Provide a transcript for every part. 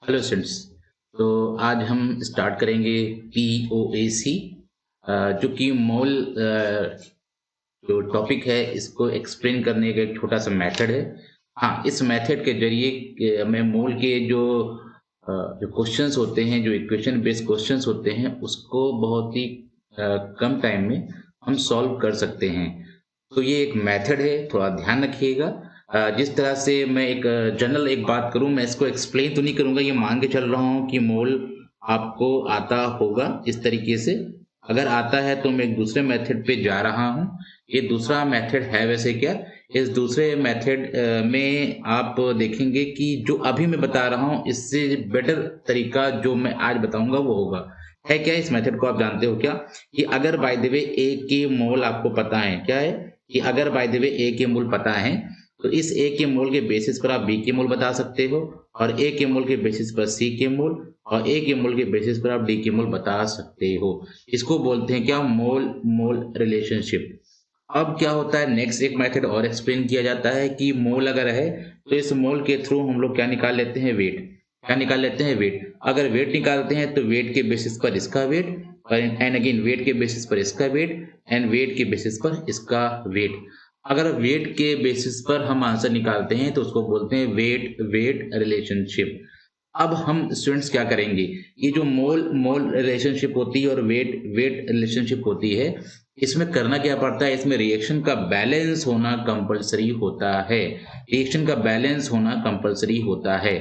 Hello students. तो आज हम स्टार्ट करेंगे POAC, जो कि मोल जो टॉपिक है इसको एक्सप्लेन करने का एक छोटा सा मेथड है। हाँ, इस मेथड के जरिए मैं मोल के जो क्वेश्चंस होते हैं, जो इक्वेशन बेस्ड क्वेश्चंस होते हैं, उसको बहुत ही कम टाइम में हम सॉल्व कर सकते हैं। तो ये एक मेथड है, थोड़ा ध्यान रखिएगा। जिस तरह से मैं एक जनरल एक बात करूं, मैं इसको एक्सप्लेन तो नहीं करूंगा, ये मान के चल रहा हूं कि मोल आपको आता होगा इस तरीके से। अगर आता है तो मैं एक दूसरे मेथड पे जा रहा हूं। ये दूसरा मेथड है वैसे क्या, इस दूसरे मेथड में आप देखेंगे कि जो अभी मैं बता रहा हूं इससे बेटर तरीका जो मैं आज बताऊंगा वो होगा। है क्या इस मेथड को आप जानते हो क्या, कि अगर बाय द वे ए के मोल आपको पता है, क्या है कि अगर बाय द वे ए के मोल पता है तो इस ए के मोल के बेसिस पर आप बी के मोल बता सकते हो, और ए के मोल के बेसिस पर सी के मोल, और ए के मोल के बेसिस पर आप डी के मोल बता सकते हो। इसको बोलते हैं क्या, मोल मोल रिलेशनशिप। अब क्या होता है, नेक्स्ट एक मेथड और एक्सप्लेन किया जाता है कि मोल अगर है तो इस मोल के थ्रू हम लोग क्या निकाल लेते हैं, वेट। क्या निकाल लेते हैं, वेट। अगर वेट निकालते हैं तो वेट के बेसिस पर इसका वेट, और एंड अगेन वेट के बेसिस पर इसका वेट, एंड वेट के बेसिस पर इसका वेट। अगर वेट के बेसिस पर हम आंसर निकालते हैं तो उसको बोलते हैं वेट वेट रिलेशनशिप। अब हम स्टूडेंट्स क्या करेंगे, ये जो मोल मोल रिलेशनशिप होती है और वेट वेट रिलेशनशिप होती है, इसमें करना क्या पड़ता है, इसमें रिएक्शन का बैलेंस होना कंपलसरी होता है। रिएक्शन का बैलेंस होना कंपलसरी होता है।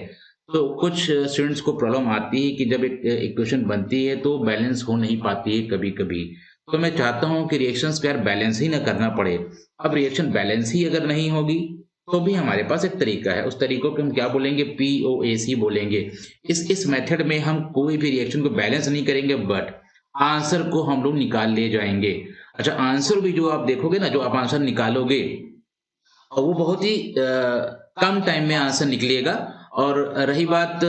तो कुछ स्टूडेंट्स को प्रॉब्लम आती है कि जब एक इक्वेशन बनती है तो बैलेंस हो नहीं पाती है कभी कभी। तो मैं चाहता हूं कि रिएक्शंस को यार बैलेंस ही ना करना पड़े। अब रिएक्शन बैलेंस ही अगर नहीं होगी तो भी हमारे पास एक तरीका है, उस तरीकों को हम क्या बोलेंगे, POAC बोलेंगे। इस मेथड में हम कोई भी रिएक्शन को बैलेंस नहीं करेंगे, बट आंसर को हम लोग निकाल ले जाएंगे। अच्छा, आंसर भी जो आप देखोगे ना, जो आप आंसर निकालोगे, और वो बहुत ही कम टाइम में आंसर निकलेगा। और रही बात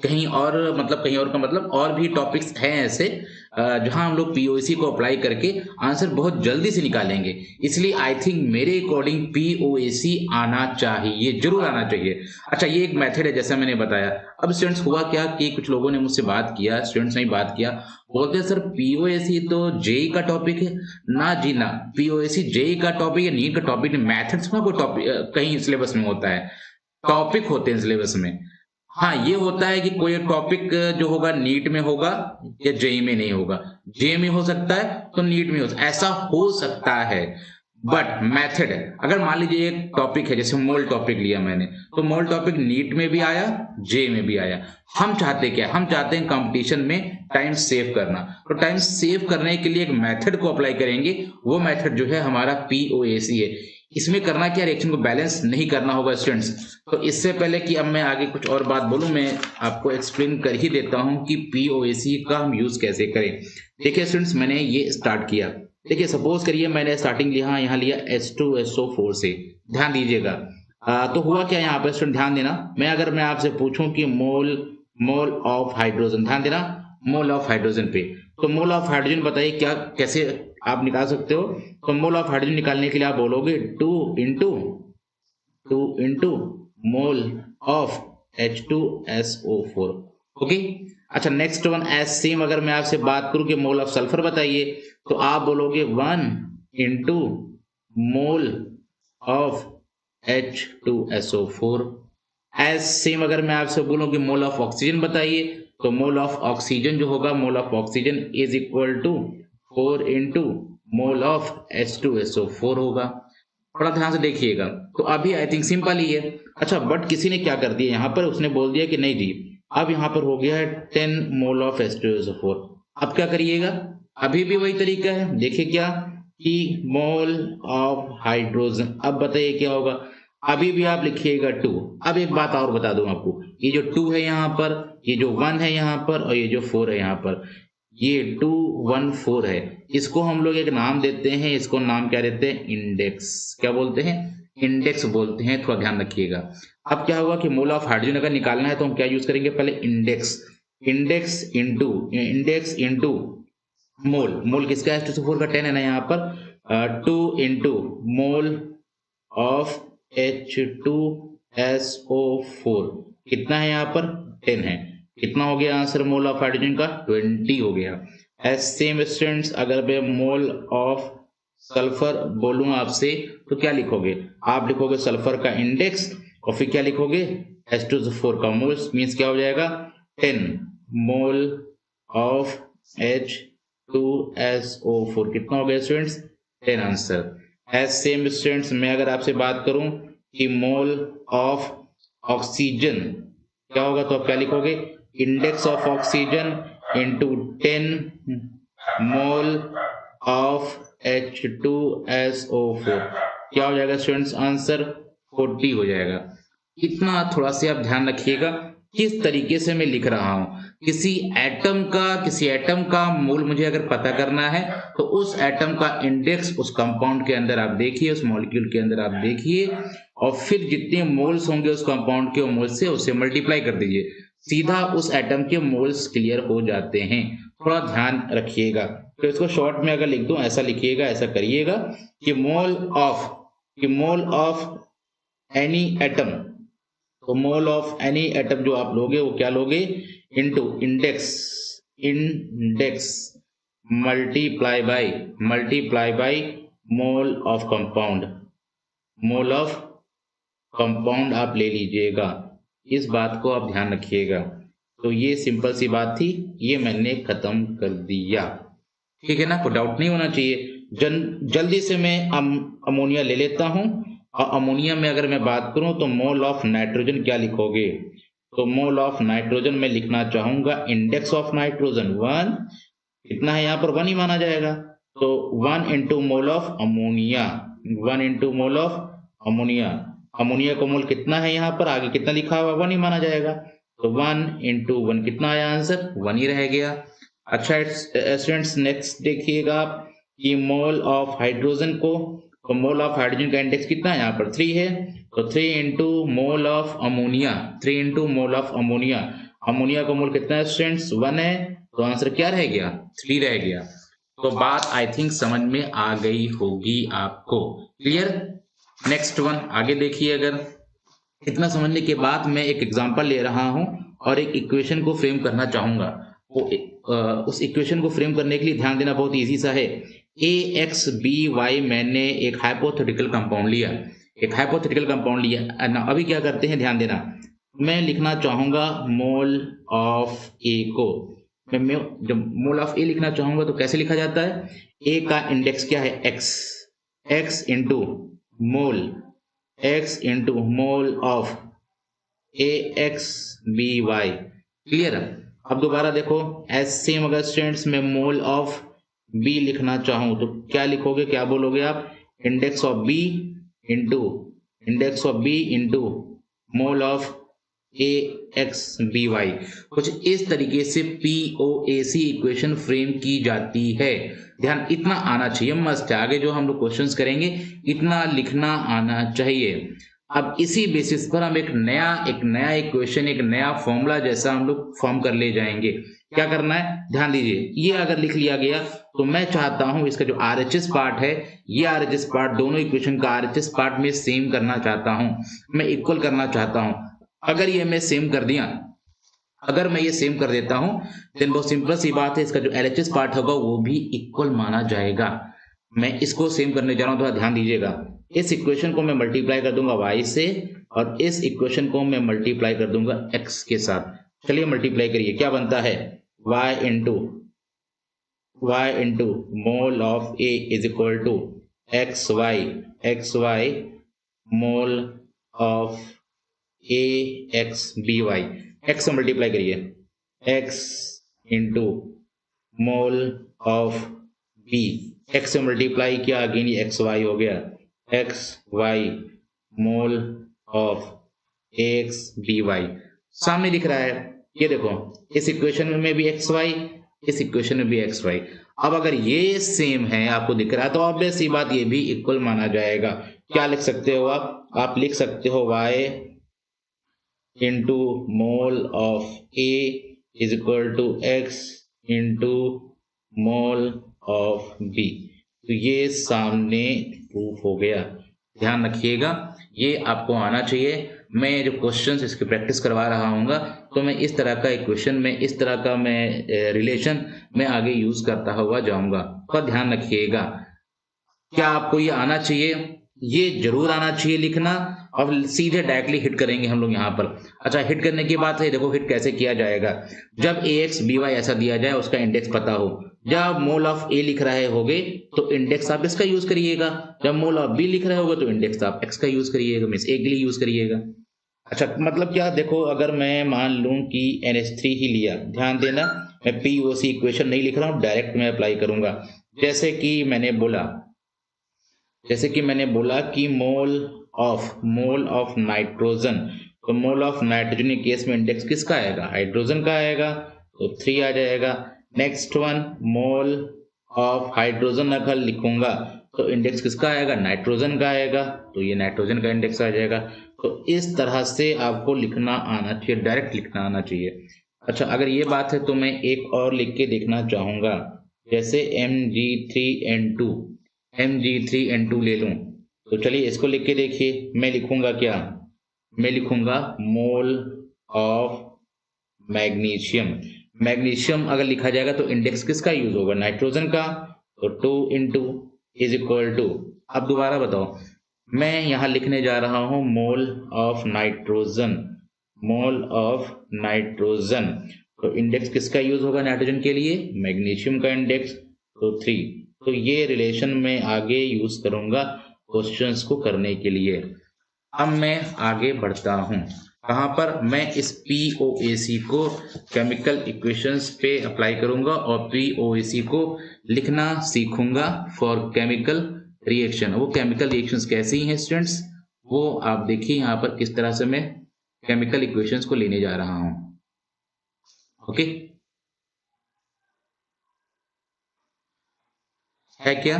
कहीं और, मतलब कहीं और का मतलब और भी टॉपिक्स हैं ऐसे जहां हम लोग POC को अप्लाई करके आंसर बहुत जल्दी से निकालेंगे। इसलिए आई थिंक मेरे अकॉर्डिंग POAC आना चाहिए, जरूर आना चाहिए। अच्छा, ये एक मेथड है जैसा मैंने बताया। अब स्टूडेंट्स हुआ क्या कि कुछ लोगों ने मुझसे बात किया, स्टूडेंट्स ने बात किया, बोलते हैं सर POAC तो जेई का टॉपिक है। ना जी ना, POAC जेई का टॉपिक या नीट का टॉपिक, मैथड्स में कोई टॉपिक कहीं सिलेबस में होता है, टॉपिक होते हैं सिलेबस में। हाँ, ये होता है कि कोई टॉपिक जो होगा नीट में होगा या जेई में नहीं होगा। जेई में हो सकता है तो नीट में हो सकता है, ऐसा हो सकता है। बट मेथड, अगर मान लीजिए एक टॉपिक है, जैसे मोल टॉपिक लिया मैंने, तो मोल टॉपिक नीट में भी आया, जेई में भी आया। हम चाहते क्या, हम चाहते हैं कंपटीशन में टाइम सेव करना। तो टाइम सेव करने के लिए एक मेथड को अप्लाई करेंगे, वो मेथड जो है हमारा POAC है। इसमें करना क्या, रिएक्शन को बैलेंस नहीं करना होगा स्टूडेंट्स। तो इससे पहले कि अब मैं आगे कुछ और बात बोलूं, मैं आपको एक्सप्लेन कर ही देता हूं कि POAC का हम यूज कैसे करें। देखिए स्टूडेंट्स, मैंने ये स्टार्ट किया। देखिए सपोज करिए मैंने स्टार्टिंग यहाँ लिया H2SO4 से। ध्यान दीजिएगा। तो हुआ क्या यहाँ पर स्टूडेंट, ध्यान देना। मैं आपसे पूछूं कि मोल मोल ऑफ हाइड्रोजन, ध्यान देना, मोल ऑफ हाइड्रोजन पे। तो मोल ऑफ हाइड्रोजन बताइए क्या, कैसे आप निकाल सकते हो। तो मोल ऑफ हाइड्रोजन निकालने के लिए आप बोलोगे 2 into mole of H2SO4। Okay. अच्छा, नेक्स्ट वन एज सेम, अगर मैं आपसे बात करूं कि मोल ऑफ सल्फर बताइए, तो आप बोलोगे 1 into mole of H2SO4। As same अगर मैं आपसे बोलूं कि मोल ऑफ ऑक्सीजन बताइए, तो मोल ऑफ ऑक्सीजन जो होगा, mole of oxygen is equal to 4 into mole of H2SO4 होगा। थोड़ा ध्यान से देखिएगा। तो अभी आई थिंक सिंपल ही है। अच्छा, बट किसी ने क्या कर दिया यहाँ पर, उसने बोल दिया कि नहीं जी, अब यहाँ पर हो गया है 10 मोल ऑफ H2SO4। अब क्या करिएगा, अभी भी वही तरीका है। देखिए क्या, कि मोल ऑफ हाइड्रोजन, अब बताइए क्या होगा। अभी भी आप लिखिएगा 2। अब एक बात और बता दूं आपको, ये जो 2 है यहाँ पर, ये जो 1 है यहाँ पर, और ये जो 4 है यहाँ पर, ये 2 1 4 है। इसको हम लोग एक नाम देते हैं, इसको नाम क्या देते हैं, इंडेक्स। क्या बोलते हैं, इंडेक्स बोलते हैं। थोड़ा ध्यान रखिएगा। अब क्या होगा कि मोल ऑफ हाइड्रोजन अगर निकालना है तो हम क्या यूज करेंगे, पहले index. Index into mole. Mole किसका है, H2SO4 का 10 है ना यहाँ पर। 2 इंटू मोल ऑफ H2SO4 कितना है यहाँ पर, 10 है। कितना हो गया आंसर मोल ऑफ हाइड्रोजन का? 20 हो गया। एज सेम स्टूडेंट्स, अगर मैं मोल ऑफ सल्फर बोलूं आपसे तो क्या लिखोगे? आप लिखोगे सल्फर का इंडेक्स और फिर क्या लिखोगे? H2SO4 का मोल्स, मीन्स क्या हो जाएगा? 10 मोल ऑफ H2SO4। कितना हो गया students? 10 answer. As same students, मैं अगर आपसे बात करूं कि मोल ऑफ ऑक्सीजन क्या होगा तो आप क्या लिखोगे? Index of oxygen into 10 mole of H2SO4। क्या हो जाएगा स्टूडेंट्स आंसर? 40 हो जाएगा। इतना थोड़ा सा आप ध्यान रखिएगा किस तरीके से मैं लिख रहा हूं। किसी एटम का मोल मुझे अगर पता करना है तो उस एटम का इंडेक्स उस कंपाउंड के अंदर आप देखिए, उस मॉलिक्यूल के अंदर आप देखिए और फिर जितने मोल्स होंगे उस कंपाउंड के मोल्स से उसे मल्टीप्लाई कर दीजिए, सीधा उस एटम के मोल्स क्लियर हो जाते हैं। थोड़ा ध्यान रखिएगा। तो इसको शॉर्ट में अगर लिख दूं, ऐसा लिखिएगा, ऐसा करिएगा कि मोल ऑफ एनी एटम, तो मोल ऑफ एनी एटम जो आप लोगे वो क्या लोगे? Into index multiply by mole of compound आप ले लीजिएगा। इस बात को आप ध्यान रखिएगा। तो ये सिंपल सी बात थी, ये मैंने खत्म कर दिया। ठीक है ना, कोई डाउट नहीं होना चाहिए। जल्दी से मैं अमोनिया ले लेता हूं और अमोनिया में अगर मैं बात करूं तो मोल ऑफ नाइट्रोजन क्या लिखोगे? तो मोल ऑफ नाइट्रोजन में लिखना चाहूंगा इंडेक्स ऑफ नाइट्रोजन 1। कितना है यहाँ पर? 1 ही माना जाएगा। तो 1 into mole of ammonia, 1 into mole of ammonia. Ammonia का मोल कितना है यहाँ पर? आगे कितना लिखा हुआ? 1 ही माना जाएगा। तो 1 इंटू 1 कितना आया आंसर? 1 ही रह गया। अच्छा स्टूडेंट्स, नेक्स्ट देखिएगा कि मोल ऑफ हाइड्रोजन को, तो मोल ऑफ हाइड्रोजन का इंडेक्स कितना है यहाँ पर? 3 है। तो 3 into mole of ammonia, 3 into mole of ammonia. Ammonia का मोल कितना है स्टूडेंट्स? 1 है। तो आंसर क्या रह गया? 3 रह गया। तो बात आई थिंक समझ में आ गई होगी आपको। क्लियर? नेक्स्ट वन आगे देखिए। अगर इतना समझने के बाद मैं एक एग्जांपल ले रहा हूं और एक इक्वेशन को फ्रेम करना चाहूंगा। उस इक्वेशन को फ्रेम करने के लिए ध्यान देना बहुत इजी सा है। AXBY मैंने एक हाइपोथेटिकल कंपाउंड लिया ना। अभी क्या करते हैं, ध्यान देना। मैं लिखना चाहूंगा मोल ऑफ ए को। मैं जब मोल ऑफ ए लिखना चाहूंगा तो कैसे लिखा जाता है? ए का इंडेक्स क्या है? x into mole of AXBY। Clear? अब दोबारा देखो, एज सेम अगर स्टूडेंट्स में मोल ऑफ बी लिखना चाहूं तो क्या लिखोगे? क्या बोलोगे आप? Index of B into mole of AXBY। कुछ इस तरीके से POAC इक्वेशन फ्रेम की जाती है। ध्यान इतना आना चाहिए, मस्ट है। आगे जो हम लोग क्वेश्चंस करेंगे इतना लिखना आना चाहिए। अब इसी बेसिस पर हम एक नया इक्वेशन, एक नया फॉर्मूला जैसा हम लोग फॉर्म कर ले जाएंगे। क्या करना है, ध्यान दीजिए। ये अगर लिख लिया गया तो मैं चाहता हूं इसका जो RHS पार्ट है, ये RHS पार्ट, दोनों इक्वेशन का RHS पार्ट में सेम करना चाहता हूं, मैं इक्वल करना चाहता हूं। अगर ये मैं सेम कर दिया, अगर मैं ये सेम कर देता हूं देन बहुत सिंपल सी बात है, इसका जो LHS पार्ट होगा वो भी इक्वल माना जाएगा। मैं इसको सेम करने जा रहा हूं, थोड़ा ध्यान दीजिएगा। इस इक्वेशन को मैं मल्टीप्लाई कर दूंगा y से और इस इक्वेशन को मैं मल्टीप्लाई कर दूंगा x के साथ। चलिए मल्टीप्लाई करिए, क्या बनता है? y into mole of a is equal to xy mole of AXBY। x से मल्टीप्लाई करिए, x into mole of b। x से मल्टीप्लाई किया, अगेन ये xy हो गया, xy मोल ऑफ AXBY। सामने दिख रहा है, ये देखो, इस इक्वेशन में भी xy, इस इक्वेशन में भी xy। अब अगर ये सेम है, आपको दिख रहा है, तो ऑब्वियस सी बात ये भी इक्वल माना जाएगा। क्या लिख सकते हो आप लिख सकते हो y into mole of A is equal to x into mole of B। तो ये सामने प्रूफ हो गया। ध्यान रखिएगा, ये आपको आना चाहिए। मैं जो क्वेश्चंस इसकी प्रैक्टिस करवा रहा हूँगा, तो मैं इस तरह का इक्वेशन में, इस तरह का मैं रिलेशन मैं आगे यूज करता हुआ जाऊंगा। पर ध्यान रखिएगा, क्या आपको ये आना चाहिए? ये जरूर आना चाहिए लिखना, और सीधे डायरेक्टली हिट करेंगे हम लोग यहाँ पर। अच्छा, हिट करने की बात है, देखो हिट कैसे किया जाएगा। जब ax by ऐसा दिया जाए, उसका इंडेक्स पता हो, जब मोल ऑफ a लिख रहे होगे तो इंडेक्स आप इसका यूज करिएगा, जब मोल ऑफ b लिख रहे होगे तो इंडेक्स आप x का यूज करिएगा, मीन्स a के लिए यूज करिएगा। अच्छा, मतलब क्या, देखो अगर मैं मान लूं कि NH3 ही लिया, ध्यान देना मैं POC इक्वेशन नहीं लिख रहा हूं, डायरेक्ट मैं अप्लाई करूंगा। जैसे कि मैंने बोला कि मोल ऑफ नाइट्रोजन, तो मोल ऑफ नाइट्रोजन के केस में इंडेक्स किसका आएगा? हाइड्रोजन का आएगा, तो 3 आ जाएगा। Next one, mole of hydrogen अगर लिखूंगा तो इंडेक्स किसका आएगा? नाइट्रोजन का आएगा, तो ये नाइट्रोजन का इंडेक्स आ जाएगा। तो इस तरह से आपको लिखना आना चाहिए, डायरेक्ट लिखना आना चाहिए। अच्छा, अगर ये बात है तो मैं एक और लिख के देखना चाहूंगा, जैसे Mg3N2 ले लूं, तो चलिए इसको लिख के देखिए। मैं लिखूंगा क्या? मैं लिखूंगा मोल ऑफ मैग्नीशियम अगर लिखा जाएगा तो इंडेक्स किसका यूज होगा? नाइट्रोजन का, तो 2 इंटू इज इक्वल टू, अब दोबारा बताओ, मैं यहां लिखने जा रहा हूं मोल ऑफ नाइट्रोजन, तो इंडेक्स किसका यूज होगा नाइट्रोजन के लिए? मैग्नीशियम का इंडेक्स, तो 3। तो ये रिलेशन मैं आगे यूज करूंगा क्वेश्चंस को करने के लिए। अब मैं आगे बढ़ता हूं, कहां पर? मैं इस POAC को केमिकल इक्वेशंस पे अप्लाई करूंगा और POAC को लिखना सीखूंगा फॉर केमिकल रिएक्शन। वो केमिकल रिएक्शंस कैसी हैं स्टूडेंट्स, वो आप देखिए यहाँ पर किस तरह से मैं केमिकल इक्वेशंस को लेने जा रहा हूं। ओके, है क्या?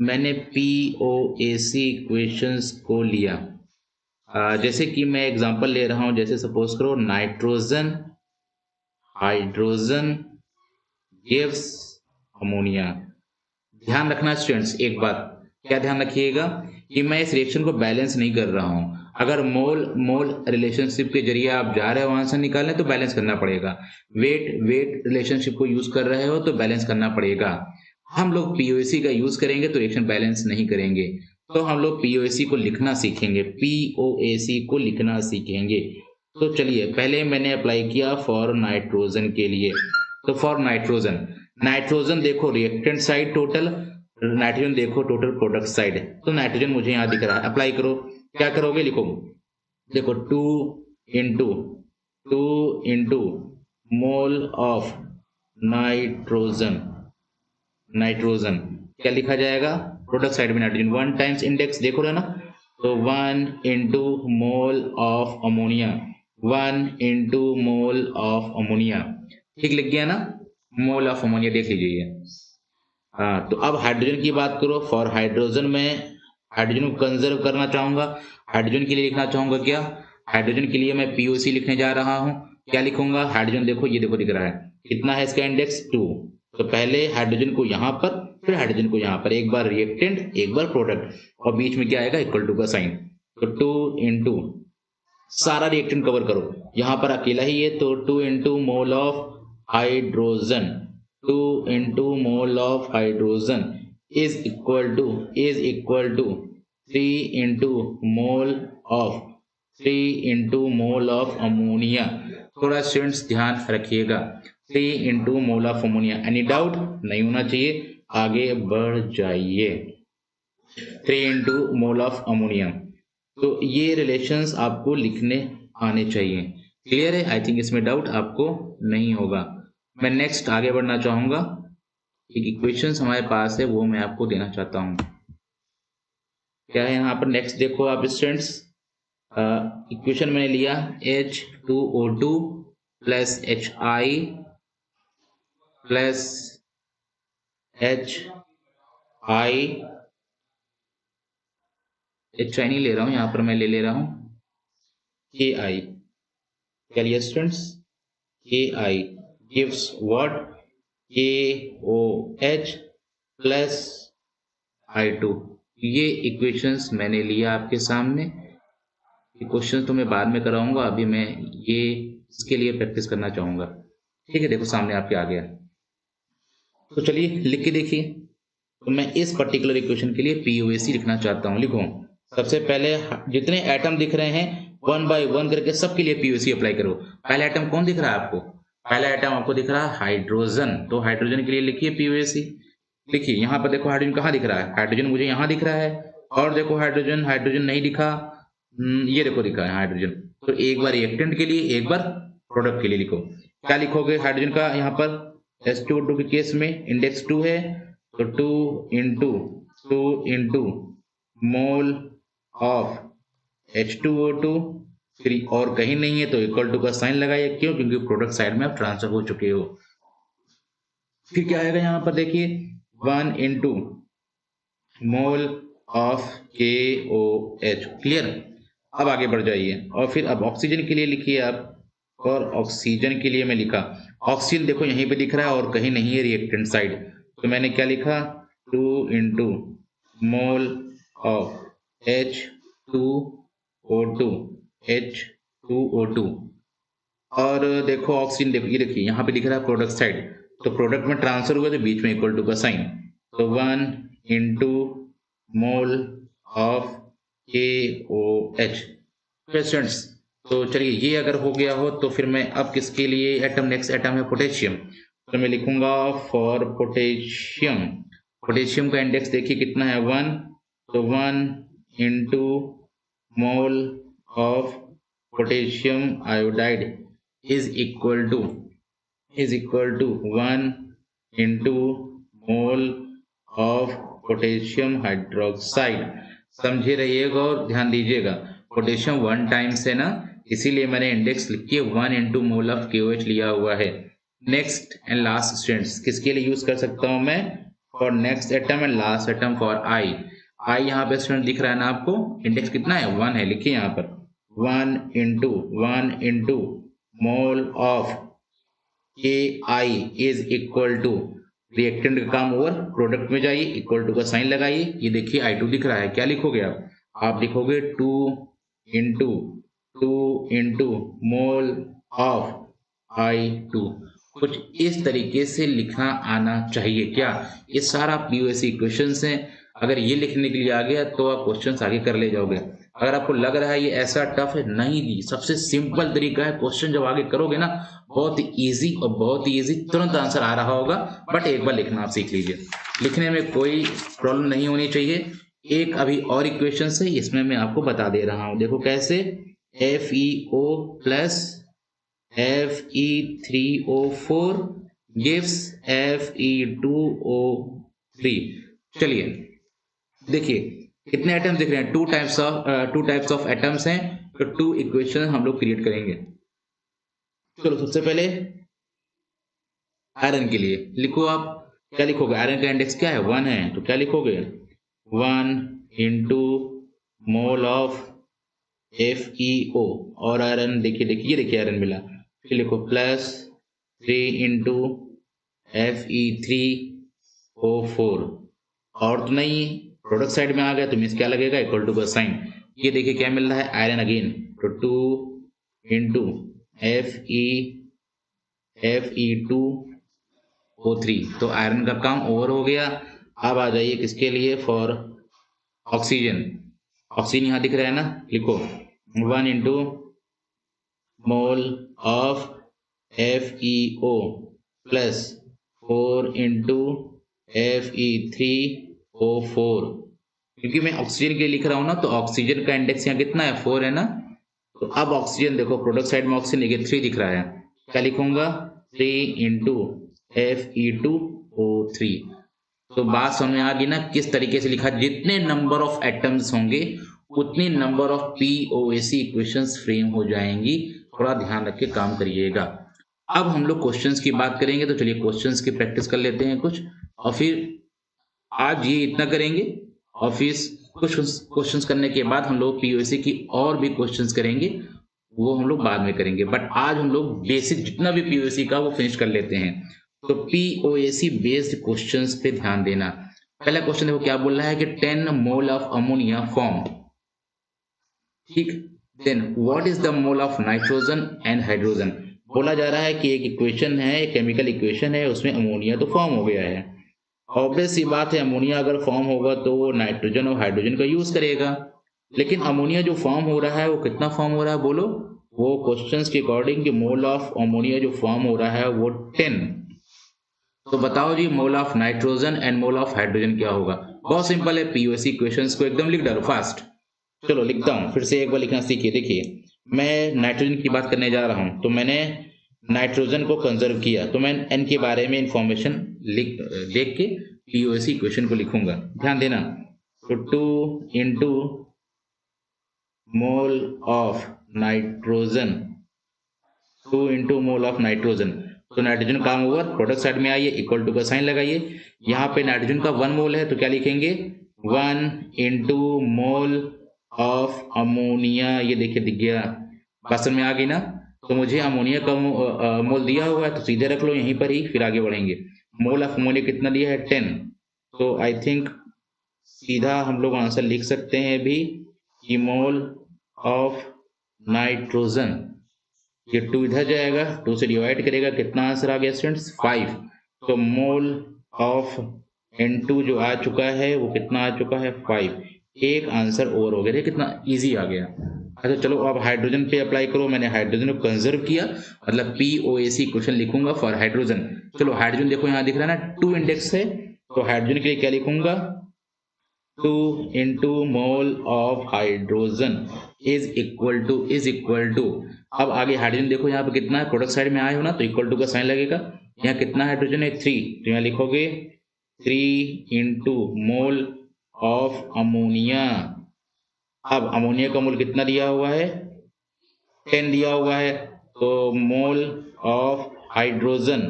मैंने POAC इक्वेशंस को लिया, जैसे कि मैं एग्जांपल ले रहा हूं, जैसे सपोज करो नाइट्रोजन हाइड्रोजन गिव्स अमोनिया। ध्यान रखना स्टूडेंट्स, एक बात क्या ध्यान रखिएगा कि मैं इस रिएक्शन को बैलेंस नहीं कर रहा हूं। अगर मोल रिलेशनशिप के जरिए आप जा रहे हो आंसर निकालने, तो बैलेंस करना पड़ेगा। वेट रिलेशनशिप को यूज कर रहे हो तो बैलेंस करना पड़ेगा। हम लोग POAC का यूज करेंगे तो रिएक्शन बैलेंस नहीं करेंगे, तो हम लोग POAC को लिखना सीखेंगे, POAC को लिखना सीखेंगे। तो चलिए, पहले मैंने अप्लाई किया फॉर नाइट्रोजन के लिए, तो फॉर नाइट्रोजन देखो रिएक्टेंट साइड टोटल, नाइट्रोजन देखो टोटल प्रोडक्ट साइड, तो नाइट्रोजन मुझे यहाँ दिख रहा है। अप्लाई करो, क्या करोगे? लिखो, देखो 2 इंटू मोल ऑफ नाइट्रोजन क्या लिखा जाएगा? प्रोडक्ट साइड में नाइट्रोजन 1 टाइम्स इंडेक्स, देखो रहे ना, तो 1 into mole of ammonia, 1 into mole of ammonia, ठीक लिख गया ना? मोल ऑफ अमोनिया देख लीजिए। हाँ, तो अब हाइड्रोजन की बात करो। फॉर हाइड्रोजन में हाइड्रोजन को कंजर्व करना चाहूंगा, हाइड्रोजन के लिए लिखना चाहूंगा क्या? हाइड्रोजन के लिए मैं POC लिखने जा रहा हूं। क्या लिखूंगा? हाइड्रोजन देखो, ये देखो दिख रहा है, कितना है इसका इंडेक्स? 2। तो पहले हाइड्रोजन को यहां पर, फिर हाइड्रोजन को यहां पर, एक बार रिएक्टेंट एक बार प्रोडक्ट, और बीच में क्या आएगा? इक्वल टू का साइन। तो 2 इंटू, सारा रिएक्टेंट कवर करो, यहां पर अकेला ही है, तो 2 into mole of hydrogen, 2 into mole of hydrogen is equal to 3 into mole of ammonia। थोड़ा स्टूडेंट्स ध्यान रखिएगा, 3 into mole of ammonia। Any doubt नहीं होना चाहिए, आगे बढ़ जाइए। 3 into mole of ammonia, तो ये रिलेशंस आपको लिखने आने चाहिए। क्लियर है? आई थिंक इसमें डाउट आपको नहीं होगा। मैं नेक्स्ट आगे बढ़ना चाहूंगा, एक इक्वेशंस हमारे पास है, वो मैं आपको देना चाहता हूं। क्या है यहाँ पर? नेक्स्ट देखो आप स्टूडेंट्स, इक्वेशन मैंने लिया H2O2 plus HI plus HI नहीं ले रहा हूं, यहाँ पर मैं ले रहा हूं KI। क्या लिया students? KI gives what? KOH plus I2। ये इक्वेशंस मैंने लिया आपके सामने, ये क्वेश्चन तो मैं बाद में कराऊंगा, अभी मैं ये इसके लिए प्रैक्टिस करना चाहूंगा। ठीक है, देखो सामने आपके आ गया। तो चलिए लिख के देखिए। तो मैं इस पर्टिकुलर इक्वेशन के लिए पीओएसी लिखना चाहता हूँ। लिखो, सबसे पहले जितने एटम दिख रहे हैं 1 बाय 1 करके सबके लिए पीओएसी अप्लाई करो। पहला एटम कौन दिख रहा है आपको? पहला एटम आपको दिख रहा है हाइड्रोजन, तो हाइड्रोजन के लिए लिखिए पीओएसी। देखिए यहाँ पर देखो हाइड्रोजन कहाँ दिख रहा है? हाइड्रोजन मुझे यहाँ दिख रहा है, और देखो हाइड्रोजन हाइड्रोजन नहीं दिखा, ये देखो दिखा है हाइड्रोजन। तो एक बार रिएक्टेंट के लिए, एक बार प्रोडक्ट के लिए लिखो। क्या लिखोगे हाइड्रोजन का? यहाँ पर H2O2 के केस में इंडेक्स 2 है, तो 2 इंटू मोल ऑफ H2O2, फिर और कहीं नहीं है तो इक्वल टू का साइन लगाइए। क्यों? क्योंकि प्रोडक्ट साइड में आप ट्रांसफर हो चुके हो। फिर क्या आएगा यहाँ पर देखिए 1 into mole of KOH। Clear? अब आगे बढ़ जाइए और फिर अब ऑक्सीजन के लिए लिखिए आप। और ऑक्सीजन के लिए मैं लिखा, ऑक्सीजन देखो यहीं पे दिख रहा है और कहीं नहीं है रिएक्टेंट साइड, तो मैंने क्या लिखा 2 इंटू मोल ऑफ H2O2। और देखो ऑक्सीजन देखो, ये देखिए यहाँ पे दिख रहा है प्रोडक्ट साइड, तो प्रोडक्ट में ट्रांसफर हुआ तो बीच में इक्वल टू का साइन, तो 1 into mole of KOH। Students, तो चलिए ये अगर हो गया हो तो फिर मैं अब किसके लिए एटम, नेक्स्ट एटम है पोटेशियम, तो मैं लिखूंगा फॉर पोटेशियम। पोटेशियम का इंडेक्स देखिए कितना है 1, तो 1 into mole of potassium iodide is equal to 1 into mole of potassium hydroxide. समझे रहिएगा और ध्यान दीजिएगा, पोटेशियम 1 टाइम्स है ना, इसीलिए मैंने इंडेक्स लिख के 1 इंटू मोल ऑफ KOH लिया हुआ है। नेक्स्ट एंड लास्ट स्टूडेंट्स, किसके लिए यूज कर सकता हूं मैं? For next atom and last atom for I. I यहाँ पे स्टूडेंट दिख रहा है ना आपको, इंडेक्स कितना है 1 है, लिखिए यहाँ पर 1 into mole of KI is equal to, reactant का काम ओवर, प्रोडक्ट में जाइए, इक्वल टू का साइन लगाइए। ये देखिए I2 दिख रहा है, क्या लिखोगे आप लिखोगे 2 इंटू मोल ऑफ I2। कुछ इस तरीके से लिखना आना चाहिए। क्या ये सारा पीओएसी इक्वेशंस हैं? अगर ये लिखने के लिए आ गया तो आप क्वेश्चंस आगे कर ले जाओगे। अगर आपको लग रहा है ये ऐसा टफ है, नहीं जी, सबसे सिंपल तरीका है। क्वेश्चन जब आगे करोगे ना, बहुत इजी और बहुत इजी, तुरंत आंसर आ रहा होगा, बट एक बार लिखना आप सीख लीजिए। लिखने में कोई प्रॉब्लम नहीं होनी चाहिए। एक अभी और इक्वेशन है, इसमें मैं आपको बता दे रहा हूं, देखो कैसे। FeO plus Fe3O4 gives Fe2O3। चलिए देखिए कितने एटम्स दिख रहे हैं, टू टाइप्स ऑफ एटम्स हैं, तो 2 इक्वेशन हम लोग क्रिएट करेंगे। चलो सबसे पहले आयरन के लिए लिखो, आप क्या लिखोगे? आयरन का इंडेक्स क्या है 1 है, तो क्या लिखोगे 1 इंटू मोल ऑफ FeO, और आयरन देखिए ये देखिए आयरन मिला, फिर लिखो प्लस 3 इंटू Fe3O4, और तो नहीं, प्रोडक्ट साइड में आ गया तो मीन्स क्या लगेगा इक्वल टू का साइन। ये देखिए क्या मिल रहा है आयरन अगेन, तो 2 इंटू Fe2O3, तो आयरन का काम ओवर हो गया। अब आ जाइए किसके लिए, फॉर ऑक्सीजन। ऑक्सीजन यहाँ दिख रहा है ना, लिखो 1 into mole of FeO plus 4 into Fe3O4। क्योंकि मैं ऑक्सीजन के लिए लिख रहा हूं ना, तो ऑक्सीजन का इंडेक्स यहाँ कितना है 4 है ना, तो अब ऑक्सीजन देखो प्रोडक्ट साइड में ऑक्सीजन लेके 3 दिख रहा है, क्या लिखूंगा 3 इंटू Fe2O3। तो बात समझ में आ गई ना किस तरीके से लिखा। जितने नंबर ऑफ एटम्स होंगे उतनी number of POAC equations frame हो जाएंगी। थोड़ा ध्यान रख के काम करिएगा। अब हम लोग क्वेश्चंस की बात करेंगे, तो चलिए क्वेश्चंस की प्रैक्टिस कर लेते हैं कुछ, और फिर आज ये इतना करेंगे और फिर कुछ क्वेश्चंस करने के बाद हम लोग पीओएसी की और भी क्वेश्चंस करेंगे, वो हम लोग बाद में करेंगे, बट आज हम लोग बेसिक जितना भी पीओएसी का वो फिनिश कर लेते हैं। तो पीओएसी बेस्ड क्वेश्चंस पे ध्यान देना। पहला क्वेश्चन देखो क्या बोल रहा है कि 10 मोल ऑफ अमोनिया फॉर्म, ठीक, then what is the mole of nitrogen and hydrogen. बोला जा रहा है कि एक इक्वेशन है, एक केमिकल इक्वेशन है, उसमें अमोनिया तो फॉर्म हो गया है। ऑब्वियस सी बात है, अमोनिया अगर फॉर्म होगा तो वो नाइट्रोजन और हाइड्रोजन का यूज करेगा। लेकिन अमोनिया जो फॉर्म हो रहा है वो कितना फॉर्म हो रहा है बोलो। वो क्वेश्चंस के अकॉर्डिंग मोल ऑफ अमोनिया जो फॉर्म हो रहा है वो 10। तो बताओ जी mole of nitrogen and mole of hydrogen क्या होगा। बहुत सिंपल है, पीओसी इक्वेशंस को एकदम लिख डालो फास्ट। चलो लिखता हूँ, फिर से एक बार लिखना सीखिए। देखिए मैं नाइट्रोजन की बात करने जा रहा हूँ, तो मैंने नाइट्रोजन को कंजर्व किया, तो मैं एन के बारे में इंफॉर्मेशन देख के पीओसी इक्वेशन को लिखूंगा। ध्यान देना, तो 2 into mole of nitrogen, 2 into mole of nitrogen, तो नाइट्रोजन काम ओवर, प्रोडक्ट साइड में आइए, इक्वल टू का साइन लगाइए। यहाँ पे नाइट्रोजन का 1 मोल है तो क्या लिखेंगे, 1 इंटू मोल ऑफ अमोनिया। ये देखिए दिख गया, बात समझ में आ गई ना। तो मुझे अमोनिया का मोल दिया हुआ है तो सीधे रख लो यहीं पर ही, फिर आगे बढ़ेंगे। मोल ऑफ अमोनिया कितना दिया है 10, तो आई थिंक सीधा हम लोग आंसर लिख सकते हैं भी कि मोल ऑफ नाइट्रोजन, ये 2 इधर जाएगा, 2 से डिवाइड करेगा, कितना आंसर आ गया स्टूडेंट्स 5। तो मोल ऑफ N2 जो आ चुका है वो कितना आ चुका है 5। एक आंसर और हो गया, कितना इजी आ गया। अच्छा चलो अब हाइड्रोजन पे अप्लाई करो। मैंने हाइड्रोजन को कंजर्व किया, मतलब POAC क्वेश्चन लिखूंगा फॉर हाइड्रोजन। चलो हाइड्रोजन देखो यहाँ दिख रहा है ना 2 इंडेक्स है, तो हाइड्रोजन के लिए क्या लिखूंगा, 2 into mole of hydrogen is equal to. अब आगे हाइड्रोजन देखो यहाँ पे कितना है, प्रोडक्ट साइड में आए हो ना तो इक्वल टू का साइन लगेगा। यहाँ कितना हाइड्रोजन है 3, तो यहाँ लिखोगे 3 इंटू मोल ऑफ अमोनिया। अब अमोनिया का मोल कितना दिया हुआ है 10 दिया हुआ है, तो मोल ऑफ हाइड्रोजन,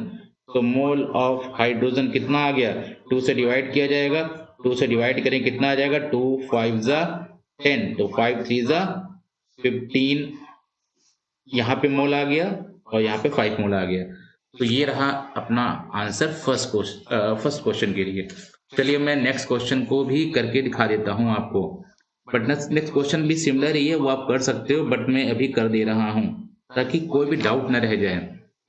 तो मोल ऑफ हाइड्रोजन कितना आ गया, 2 से डिवाइड किया जाएगा, 2 से डिवाइड करें कितना आ जाएगा, 2 5 जा 10, तो 5 3 जा 15, यहाँ पे मोल आ गया और यहाँ पे 5 मोल आ गया। तो ये रहा अपना आंसर फर्स्ट क्वेश्चन के लिए। चलिए मैं नेक्स्ट क्वेश्चन को भी करके दिखा देता हूँ आपको, बट नेक्स्ट क्वेश्चन भी सिमिलर ही है, वो आप कर सकते हो, बट मैं अभी कर दे रहा हूँ ताकि कोई भी डाउट न रह जाए।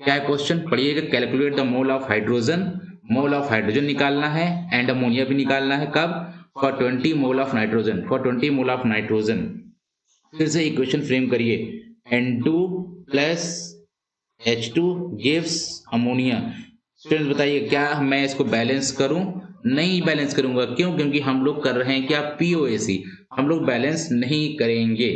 क्या है क्वेश्चन, पढ़िएगा। Calculate the mole of hydrogen, mole of hydrogen निकालना है एंड अमोनिया भी निकालना है। कब, for 20 mole of nitrogen, for 20 mole of nitrogen. फिर से इक्वेशन फ्रेम करिए, N2 plus H2 gives ammonia. Students बताइए क्या मैं इसको बैलेंस करूं, नहीं बैलेंस करूंगा। क्यों, क्योंकि हम लोग कर रहे हैं क्या POAC, हम लोग बैलेंस नहीं करेंगे।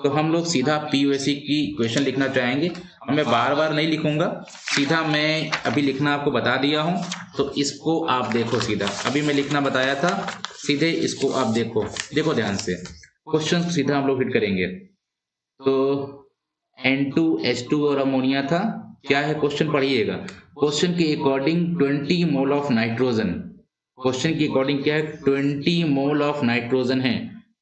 तो हम लोग सीधा POAC की इक्वेशन लिखना चाहेंगे। मैं बार बार नहीं लिखूंगा, सीधा मैं अभी लिखना आपको बता दिया हूं, तो इसको आप देखो सीधा। अभी मैं लिखना बताया था, सीधे इसको आप देखो, देखो ध्यान से क्वेश्चन सीधा हम लोग हिट करेंगे। तो N2H2 और अमोनिया था, क्या है क्वेश्चन पढ़िएगा। क्वेश्चन के according 20 mole of nitrogen, question के अकॉर्डिंग क्या है 20 मोल ऑफ नाइट्रोजन है।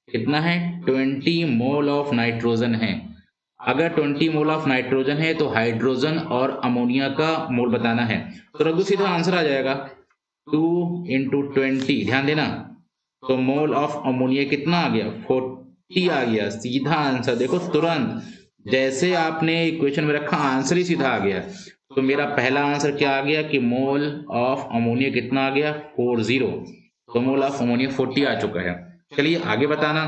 कितना है 20 मोल ऑफ नाइट्रोजन है। अगर 20 मोल ऑफ नाइट्रोजन है तो हाइड्रोजन और अमोनिया का मोल बताना है, तो रघु सीधा आंसर आ जाएगा 2 इंटू 20। ध्यान देना, तो मोल ऑफ अमोनिया कितना आ गया 40 आ गया, सीधा आंसर देखो तुरंत जैसे आपने इक्वेशन में रखा आंसर ही सीधा आ गया। तो मेरा पहला आंसर क्या आ गया कि मोल ऑफ अमोनिया कितना आ गया 40, तो मोल ऑफ अमोनिया 40 आ चुका है। चलिए आगे बताना,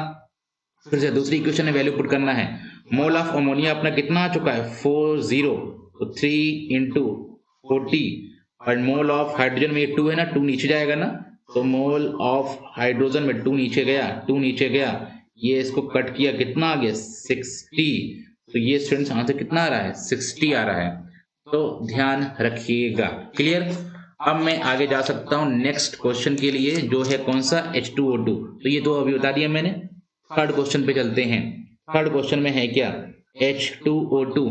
फिर से दूसरी इक्वेशन में वैल्यू पुट करना है। मोल ऑफ अमोनिया अपना कितना आ चुका है 40, तो 3 इंटू 40, और मोल ऑफ हाइड्रोजन में 2 है ना, 2 नीचे जाएगा ना, तो मोल ऑफ हाइड्रोजन में 2 नीचे गया, 2 नीचे गया, ये इसको कट किया, कितना आ गया 60। तो ये स्टूडेंट्स आंसर कितना आ रहा है 60 आ रहा है। तो ध्यान रखिएगा, क्लियर। अब मैं आगे जा सकता हूं नेक्स्ट क्वेश्चन के लिए, जो है कौन सा H2O2। तो ये तो अभी बता दिया मैंने। थर्ड क्वेश्चन पे चलते हैं। थर्ड क्वेश्चन में है क्या, H2O2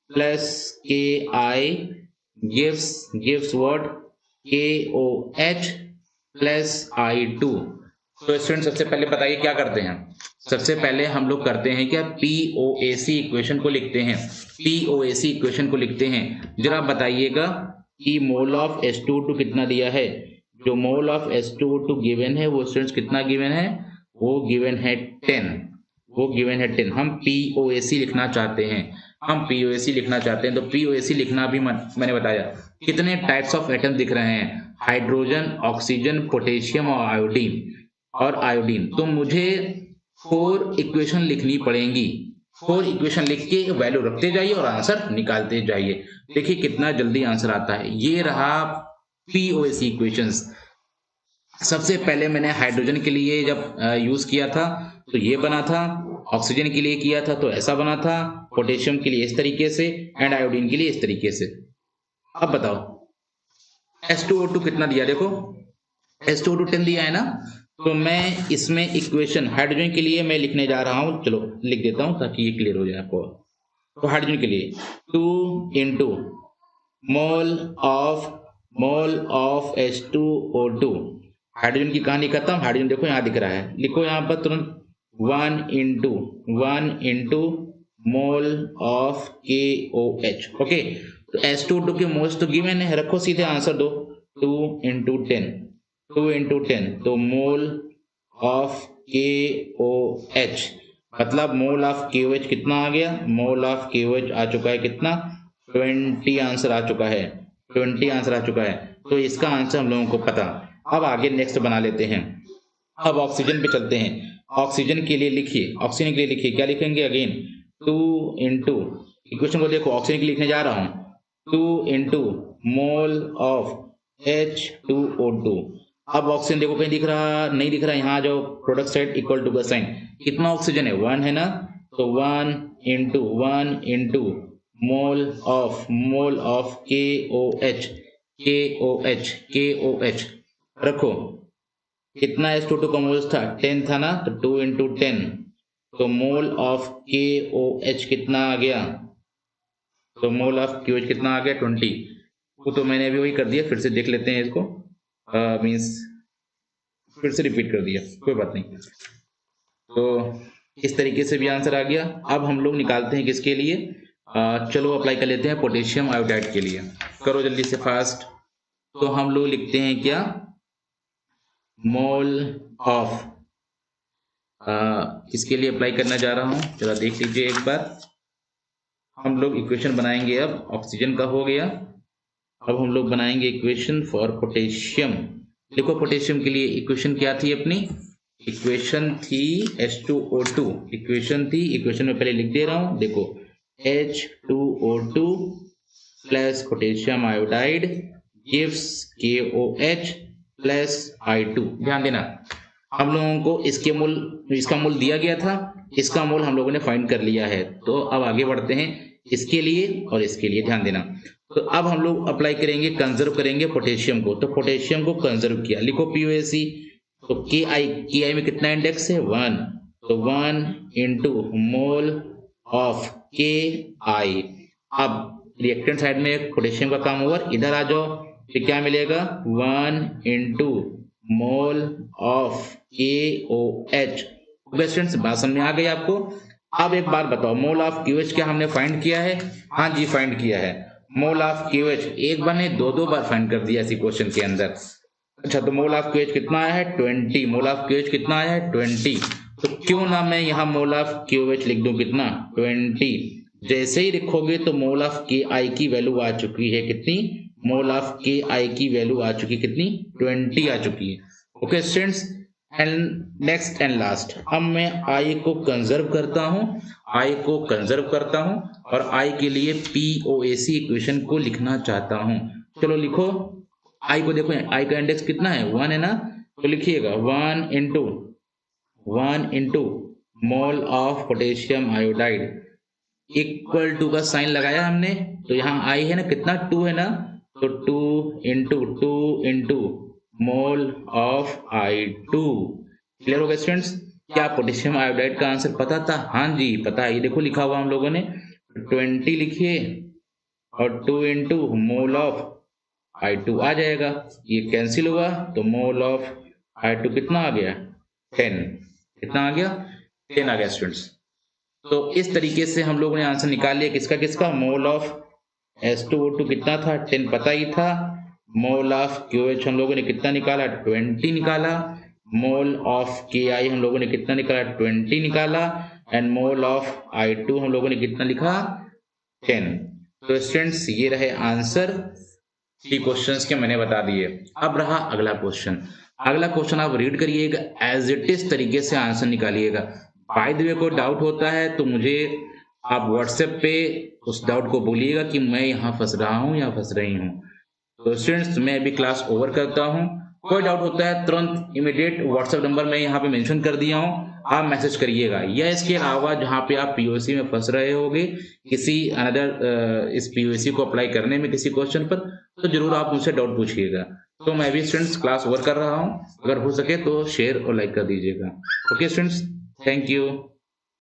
plus KI gives what KOH plus I2। तो स्टूडेंट सबसे पहले बताइए क्या करते हैं। सबसे पहले हम लोग करते हैं क्या, POAC इक्वेशन को लिखते हैं। POAC इक्वेशन को लिखते हैं। जरा बताइएगा कि मोल ऑफ H2O2 कितना दिया है। जो मोल ऑफ H2O2 गिवन है वो स्टूडेंट्स कितना गिवन है, वो गिवन है 10। वो गिवन है 10। हम POAC लिखना चाहते हैं, तो POAC लिखना भी मैंने बताया। कितने टाइप्स ऑफ एटम दिख रहे हैं? हाइड्रोजन, ऑक्सीजन, पोटेशियम और आयोडीन। तो मुझे 4 इक्वेशन लिखनी पड़ेंगी। 4 इक्वेशन लिख के वैल्यू रखते जाइए और आंसर निकालते जाइए। देखिए कितना जल्दी आंसर आता है। ये रहा POAC इक्वेशंस। सबसे पहले मैंने हाइड्रोजन के लिए जब यूज किया था तो ये बना था, ऑक्सीजन के लिए किया था तो ऐसा बना था, पोटेशियम के लिए इस तरीके से, एंड आयोडीन के लिए इस तरीके से। अब बताओ H2O2 कितना दिया? देखो H2O2 10 दिया है ना। तो मैं इसमें इक्वेशन हाइड्रोजन के लिए मैं लिखने जा रहा हूं, चलो लिख देता हूं ताकि ये क्लियर हो जाए आपको। तो हाइड्रोजन के लिए 2 into mole of H2O2। Hydrogen की कहानी खत्म। हाइड्रोजन देखो यहाँ दिख रहा है, लिखो यहाँ पर तुरंत 1 into mole of KOH। Okay, तो H2O2 के मोल्स तो गिवन है, रखो सीधे आंसर दो। 2 इंटू 10, तो मोल ऑफ KOH, मतलब मोल ऑफ KOH कितना आ गया? मोल ऑफ KOH आ चुका है कितना? 20 आंसर आ चुका है। तो इसका आंसर हम लोगों को पता। अब आगे नेक्स्ट बना लेते हैं। अब ऑक्सीजन पे चलते हैं। ऑक्सीजन के लिए लिखिए, क्या लिखेंगे? अगेन 2 इंटू, इक्वेशन को देखो, ऑक्सीजन के लिए लिखने जा रहा हूं 2 इंटू मोल ऑफ H2O2। अब ऑक्सीजन देखो कहीं दिख रहा? नहीं दिख रहा। यहाँ आ जाओ, प्रोडक्ट साइड इक्वल टू का साइन। कितना ऑक्सीजन है? 1 है ना। तो 1 इंटू मोल ऑफ KOH रखो। कितना H2O2 का मोल्स था? 10 था ना। तो 2 इंटू 10, तो मोल ऑफ KOH कितना आ गया? तो मोल ऑफ KOH कितना आ गया? 20। वो तो मैंने अभी वही कर दिया, फिर से देख लेते हैं इसको। मीन्स फिर से रिपीट कर दिया, कोई बात नहीं। तो इस तरीके से भी आंसर आ गया। अब हम लोग निकालते हैं किसके लिए? चलो अप्लाई कर लेते हैं पोटेशियम आयोडाइड के लिए। करो जल्दी से फास्ट। तो हम लोग लिखते हैं क्या? मोल ऑफ, इसके लिए अप्लाई करना जा रहा हूं, जरा देख लीजिए एक बार। हम लोग इक्वेशन बनाएंगे। अब ऑक्सीजन का हो गया, अब हम लोग बनाएंगे इक्वेशन फॉर पोटेशियम। देखो पोटेशियम के लिए इक्वेशन क्या थी अपनी? इक्वेशन थी H2O2। इक्वेशन में पहले लिख दे रहा हूं, देखो H2O2 plus potassium iodide gives KOH plus I2। ध्यान देना, हम लोगों को इसका मूल दिया गया था, इसका मूल हम लोगों ने फाइंड कर लिया है। तो अब आगे बढ़ते हैं इसके लिए और इसके लिए, ध्यान देना। तो अब हम लोग अप्लाई करेंगे, कंजर्व करेंगे पोटेशियम को। तो पोटेशियम को कंजर्व किया, लिखो POAC। तो KI में कितना इंडेक्स है? 1। तो 1 इंटू मोल ऑफ KI। अब रिएक्टेंट साइड में पोटेशियम का काम ओवर, इधर आ जाओ, फिर क्या मिलेगा? 1 into mole of KOH। Students बात समझ में आ गई आपको? अब एक बात बताओ, मोल ऑफ KOH क्या हमने फाइंड किया है? हाँ जी, फाइंड किया है। मोल ऑफ KOH एक बार नहीं 2 बार फाइंड कर दिया इसी क्वेश्चन के अंदर। अच्छा, तो मोल ऑफ KOH कितना आया है? 20। मोल ऑफ KOH कितना आया है? 20। तो क्यों ना मैं यहाँ मोल ऑफ KOH लिख दूं, कितना? 20। जैसे ही लिखोगे तो मोल ऑफ KI की वैल्यू आ चुकी है कितनी? मोल ऑफ KI की वैल्यू आ चुकी कितनी? 20 आ चुकी है। Okay students, and next and last, अब मैं I को कंजर्व करता हूं और I के लिए POAC इक्वेशन को लिखना चाहता हूं। चलो लिखो I को। देखो I का इंडेक्स कितना है? 1 है ना। तो लिखिएगा 1 into mole of potassium iodide equal to का साइन लगाया हमने। तो यहाँ I है ना, कितना? 2 है ना। तो 2 into mole of I2। Clear हो गया स्टूडेंट्स? क्या पोटेशियम आयोडाइड का आंसर पता था? हाँ जी पता है, ये देखो लिखा हुआ हम लोगों ने। 20 लिखिए और 2 इंटू मोल ऑफ I2 आ जाएगा। ये कैंसिल हुआ तो मोल ऑफ I2 कितना आ गया? 10। कितना आ गया? 10 आ गया स्टूडेंट्स। तो इस तरीके से हम लोगों ने आंसर निकाल लिया। किसका? मोल ऑफ H2O2 कितना था? 10 पता ही था। मोल ऑफ KOH हम लोगों ने कितना निकाला? 20 निकाला। मोल ऑफ KI हम लोगों ने कितना निकाला? 20 निकाला। एंड मोल ऑफ I2 हम लोगों ने कितना लिखा 10। तो स्टूडेंट्स ये रहे आंसर 3 क्वेश्चंस के मैंने बता दिए। अब रहा अगला क्वेश्चन। अगला क्वेश्चन आप रीड करिएगा, एज इट इज तरीके से आंसर निकालिएगा। बाय द वे कोई डाउट होता है तो मुझे आप व्हाट्सएप पे उस डाउट को बोलिएगा कि मैं यहाँ फंस रहा हूँ या फंस रही हूँ। तो स्टूडेंट्स मैं अभी क्लास ओवर करता हूँ। कोई डाउट होता है तुरंत इमीडिएट व्हाट्सएप नंबर मैं यहाँ पे मेंशन कर दिया हूँ, आप मैसेज करिएगा। या इसके अलावा जहाँ पे आप पीओसी में फंस रहे होगे किसी अनदर इस पीओसी को अप्लाई करने में किसी क्वेश्चन पर, तो जरूर आप मुझसे डाउट पूछिएगा। तो मैं भी स्टूडेंट्स क्लास ओवर कर रहा हूँ, अगर हो सके तो शेयर और लाइक कर दीजिएगा। Okay students, thank you.